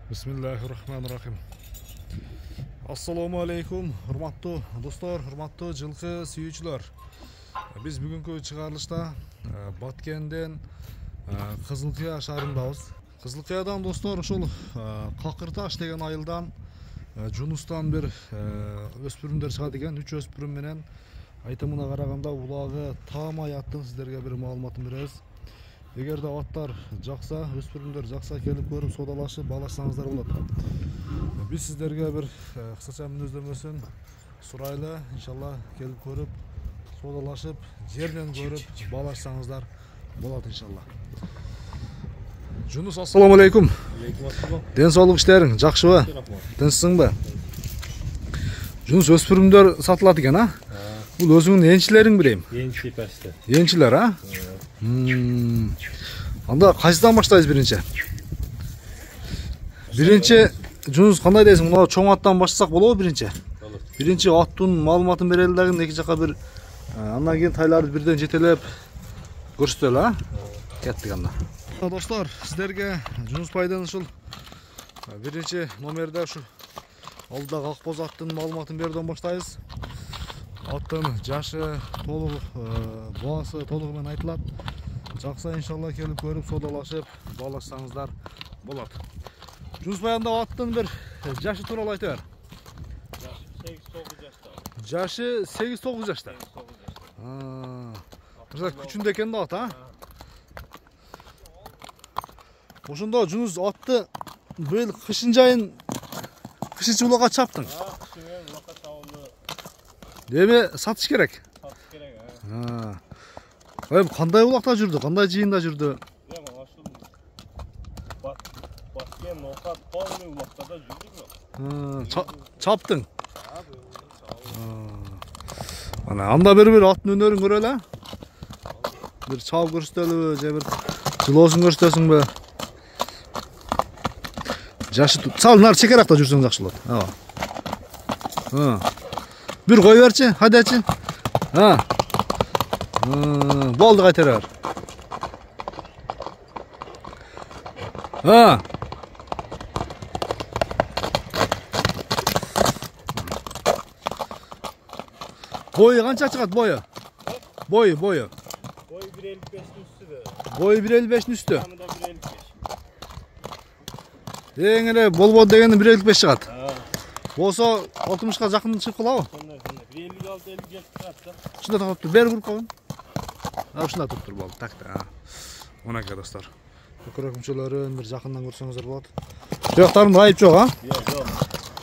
Bismillahirrahmanirrahim. Assalamu alaikum, hurmatlı dostlar, hurmatlı жылқы сүйүүчүлөр. Biz бүгүнкү чыгарылышта Баткенден Кызылкыя шаарындабыз. Кызылкыядан достор ошол Какырташ деген айылдан Жунустан бир өспүрүмдөр чыгат экен. 3 өспүрүм менен айтымына караганда улагы таамай аттын сиздерге бир маалыматын беребиз. Эгерде аттар жакса, өспүрүмдөр жакса келип көрүп содалашып балашсаңыздар болот. Биз сиздерге бир кысача мүнөздөмөсүн сурайлы, иншалла келип көрүп содалашып, жерден көрүп балашсаңыздар болот иншалла. Жунус, ассаламу алейкум. Ден соолук иштериң жакшыбы? Тынчсыңбы? Жунус, өспүрүмдөр сатылат экен, а? Бул өзүңдүн энчилериң билем. Енчи пасты. Енчилер, а? Анда кайсыдан баштайбыз биринчи? Биринчи Жунус кандай дейсиң? Мына чоң аттан баштасак болобу биринчи? Болот. Биринчи аттын маалыматын берели дагы, эки жака бир андан кийин тайларды бирден жетелеп көрсөтөлү, а? Кеттик анда. Достор, сиздерге Жунус Пайдын ушул биринчи номерде ушул алдыдагы Акбоз аттын маалыматын берүүдөн баштайбыз. Аттын жашы толук, баасы толугу менен айтылат. Жакса иншалла келип көрүп содалашып балашсаңыздар болот. Жунус Пайдында аттын бир жашы тууралуу айта бер. Жашы 8-9 жашта. Күчүндө экен да ат, а? Ошондо Жунус атты быйыл кышын жайын кышычы улакка чаптың. Деме сатыш керек. Сатыш керек, Кандай улакта жүрдү, кандай жыйында жүрдү? Баткен нокат полный улактада жүрдүк. Чаптың. Анда бир аттын өнөрүн көрөлү. Бир чабып көрсөтөлүбү, же бир жылоосун көрсөтөсүңбү? Жашы сал нар чекеракта жүрсөң жакшы болот. Бир кой берчи, хадачы. Болду, кайтара бер. Boyu kança çıkat boyu? Boyu. Boyu 1.55'in üstü. Boyu 1.55'in üstü. Tamı da 1.55. Degene bol degeni 1.55 çıkat. Bolsa 60'a jakın çıkıp kalabı? Sonda 1.56 50 gelip çıkarsa. Şunda takıp dur, beri vurup kalın. Şunda tutup dur boldu, taktı. Onaka dostlar. Kökörөкмчөлөрүн bir jakından көрсөңүздөр болот. Туяктарында айып жок, а? Жок.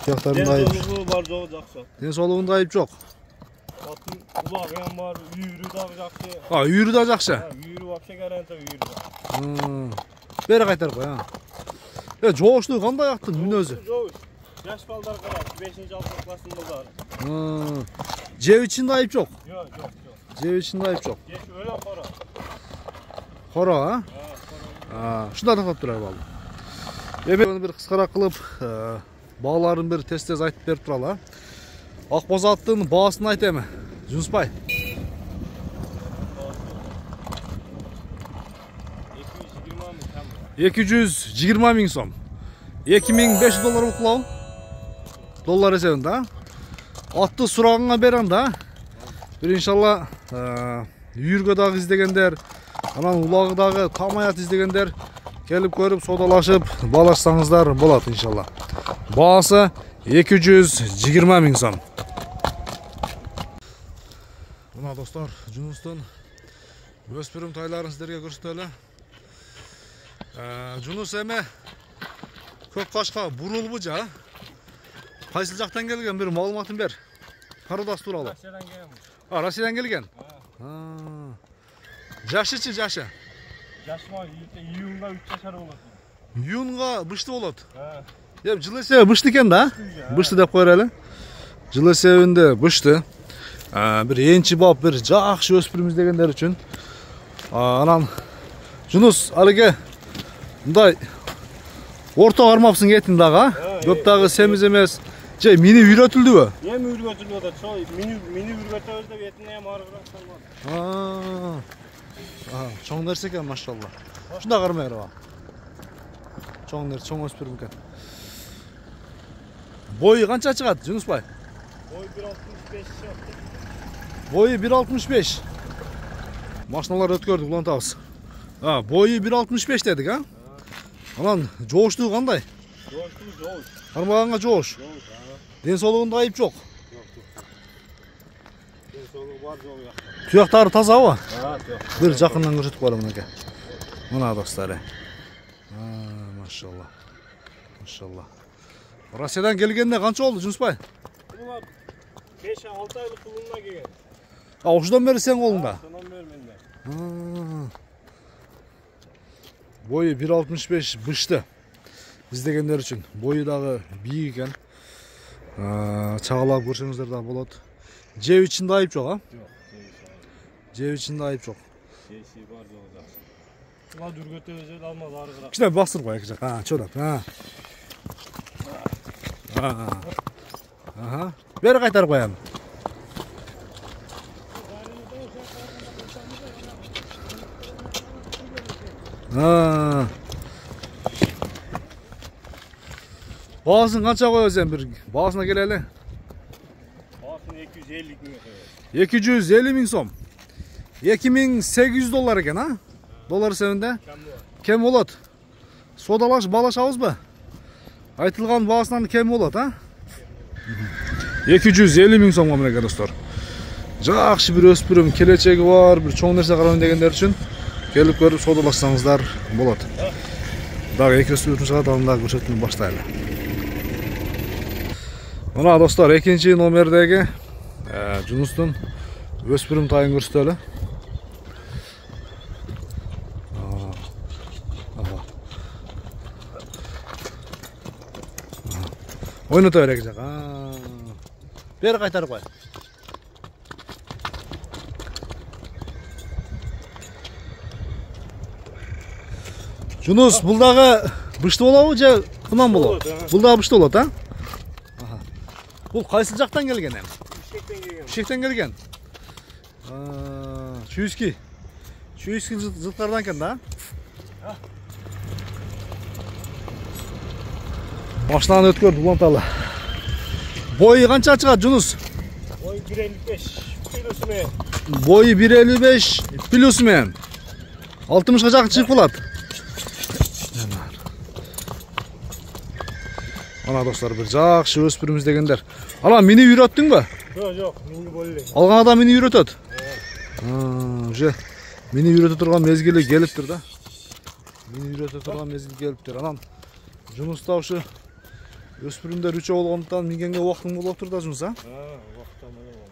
Туяктарында айып. Ден соолугу бар жогу жакшы. Ден соолугунда айып жок. Аттын улагы бар, үйүрү дагы жакшы. Үйүрү да жакшы. Үйүрү вообще гаранта үйүрү. Бери кайтарып кой, жооштугу кандай аттын мүнөзү? Жоош. Жаш балдар карап, 5-6 класстын балдары. Жеп ичинде айып жок. Жок. Жеп ичинде айып жок. Жеш өлө кора. Кора, а? Шунда тактап турайлы болду. Эми бир кыскараак кылып, бааларын бир тез айтып берип туралы, а? Акбоз аттын баасын айт эми, Жунуспай. 220 миң сом. 2500 доллар уклау. Доллар эсебинде. Атты сурагыңа бер анда. Бир иншалла үйүргө дагы издегендер, анан улагы дагы таамай ат издегендер келип көрүп содалашып балашсаңыздар болот иншалла. Баасы 220 миң сом. Мына достор, Жунустун өспүрүм тайларын сиздерге көрсөтөлү. Жунус эме көк кашка бурулбу жа? Кайсы жактан келген, бир маалыматын бер. Пародас тууралуу. Россиядан келген. Россиядан келген? Жашычы, жашы? Жашма июнга 3 жашар болот. Июнга бышты болот. Жыл эсеби бышты экен да? Бышты деп коер эле. Жыл эсебинде бышты. Бир энчи бап, бир жакшы өспүрүм издегендер үчүн. Анан Жунус алыге мындай орто кармапсың этин дагы, көп дагы семиз эмес. Же мини үйрөтүлдүбү? Эми үйрөтүлүп атат. Мини үйрөтөбүз деп этине эми арыгыраак салмадык. Чоң нерсе экен, машалла. Ушундай кармай берип ал. Чоң өспүрүм экен. Бою канча чыгат, Жунусбай? Boy 1.65 çıktı. Boyu 1.65. Машиналар өткөрдүк, улантабыз. Boyu 1.65 дедик, а? Анан жооштугу кандай? Жоğuş. Кармаганга жоош. Ден соолугунда айып жок. Den soğuğu var joğu yok. Туяктары тазабы? Tuyak. Бир жакындан көрсөтүп коелу мынакей. Мына достор. Машалла. Машалла. Россиядан келгенде канча болду, Жунусбай? Bunlar 5-6 aylık kulununa gelgen. Ошодон бери сен колуңда. Sondan beri bende. Boyu 1.65 бышты. Издегендер үчүн. Бою дагы бийик экен. Чагылап көрсөңүздөр да болот. Жеп ичинде айып жок, а? Yok. Жеп ичинде айып жок. Şeysi var joğu jakşı. Bunlar dürgöte özel almaz arıgırak. Кичине бастырып коелу эки жак. Чоодап. Бери кайтарып коем. Баасын канча коебуз эми бир баасына келели? Baaсын 250 bin koyuyor. 250 миң сом. 2800 доллар экен, а? Доллар есебинде? Кем болот? Содалаш балашабызбы? Айтылган баасынан кем болот, а? 250 миң сомго менекен достор. Жакшы бир өспүрүм, келечеги бар, бир чоң нерсе карайын дегендер үчүн келип көрүп содалашсаңыздар болот. Дагы эки өспүрүм чыгат, аны дагы көрсөтүүнү баштайлы. Мына достор, экинчи номердеги Жунустун өспүрүм тайын көрсөтөлү. Ойната берек жак. Бери кайтарып кой. Жунус, бул дагы бышты болобу же кунан болобу? Бул дагы бышты болот, а? Бул кайсы жактан келген эми? Бишкектен келген. Чуйски жылкардан экен да? Машинаны өткөрдү, уланталы. Бою канча чыгат, Жунус? Boy 1.55 kilosu men. Бою 1.55 плюс мен. 60га жакын чыгып калат. Ана достор, бир жакшы өспүрүм издегендер. Ала мени үйрөттүңбү? Жок, мени болду. Алган адам мени үйрөтөт. Уже мени үйрөтө турган мезгили келиптир да. Мени үйрөтө турган мезгил келиптир. Анан Жунуста ушу өспүрүмдөр үчөө болгондуктан мингенге убактың болуптур да, Жунус, а? Убактан болот.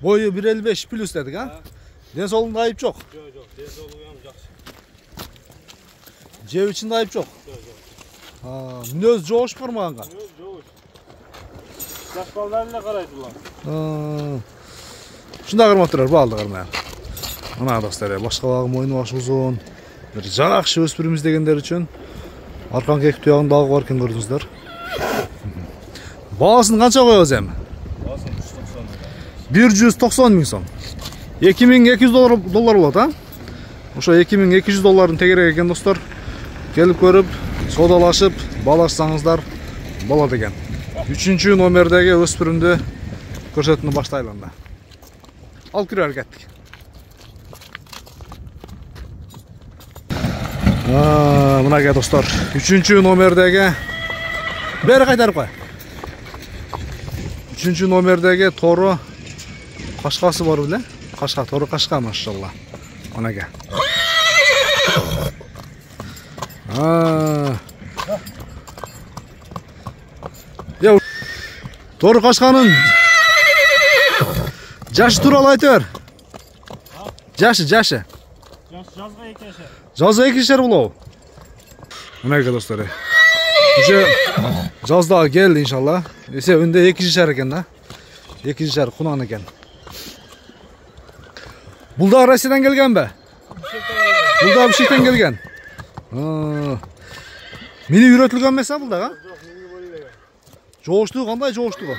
Бою 1.55 плюс дедик, а? Ден соолугунда айып жок. Жок, ден соолугу жакшы. Жеп ичинде айып жок. Мүнөз жоош кармаганга. Жок. Жаш балдар эле карайт булар. Ушундай кармаптырар, балды кармайт. Мына достор, башкаларга мойну башы узун, бир жакшы өспүрүм издегендер үчүн арканкы эки туягында дагы бар экен, көрдүңүздөр. Баасын канча коебуз эми? Баасын 190 миң сом. 2200 доллар болот, а? Ошо 2200 доллардын тегерек экен достор. Келип көрүп, содалашып, балашсаңыздар болот экен. 3-чү номердеги өспүрүмдү көрсөтүүнү баштайлы анда. Алып кире кеттик. Мынакей достор, 3-чү номердеги бери кайтарып кой. 3-чү номердеги тору кашкасы бар беле? Кашка, тору кашка, машалла. Мынакей. Тору кашканын жашы тууралуу айтып бер. Жашы. Жазга экеншер. Жазда экишер болобу? Мынакей достор. Уже жазда келди иншалла. Эсебинде 2 экен да. 2 кунан экен. Бул да Россиядан келгенби? Бул да Бишкектен келген. Мени үйрөтүлгөн эмес бул дагы? Жок, мени болду эле. Жооштугу кандай жооштугу?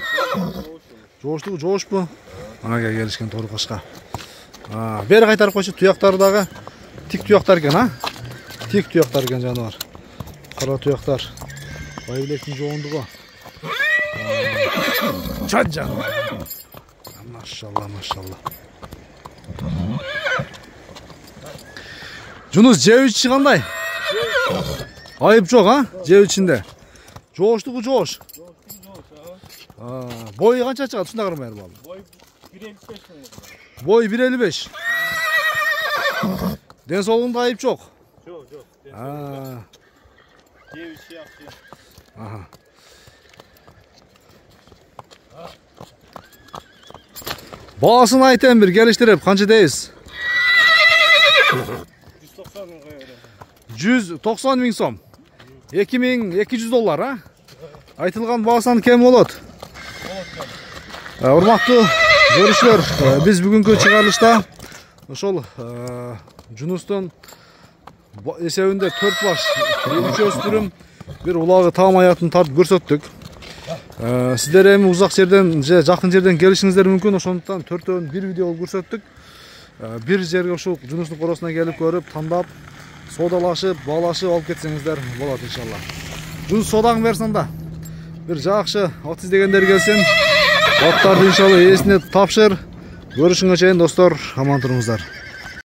Жооштугу жоошпу? Анага келишкен тору кашка. Бери кайтарып койчу, туяктары дагы тик туяктар экен, а? Тик туяктар экен жаныбар. Kara tuyaklar. Baybilek'in çoğunluğu. Can can. Maşallah maşallah. Cunus C3 çıkanday. Ayıp çok ha C3 içinde. Coğuştu bu coğuş. Boyu kaç çıktı? Şunda kırmayar bu abi. Boy 1.55 mi? Boy 1.55. Den solunda ayıp çok. Çok. Ha. C3 yapıyor. Aha. Bağısını ayten bir geliştirip kancıdayız. 190 bin koyuyor. 190 bin som. 2200 dolar ha. Aytılgan bağısan kem olat. Urmatlı görüşler. Biz bugünkü çıkarılışta ошол Junustun esevinde 4 baş 3 östürüm bir ulagı tam hayatını tartıp görсөттүk. Sizler эми узак жерден же жакын жерден келишиңиздер мүмкүн, ошондуктан 4-төн bir video көрсөттүк. Bir жерге ушул Жунустун коросуна келип көрүп, тандап, соодалашып, баалашып алып кетсеңиздер болот иншалла. Жунус соодаң берсин да. Bir жакшы ат издегендер келсин. Аттарды иншалла ээсине тапшыр. Görüşüngө чейин достор, аман туруңуздар.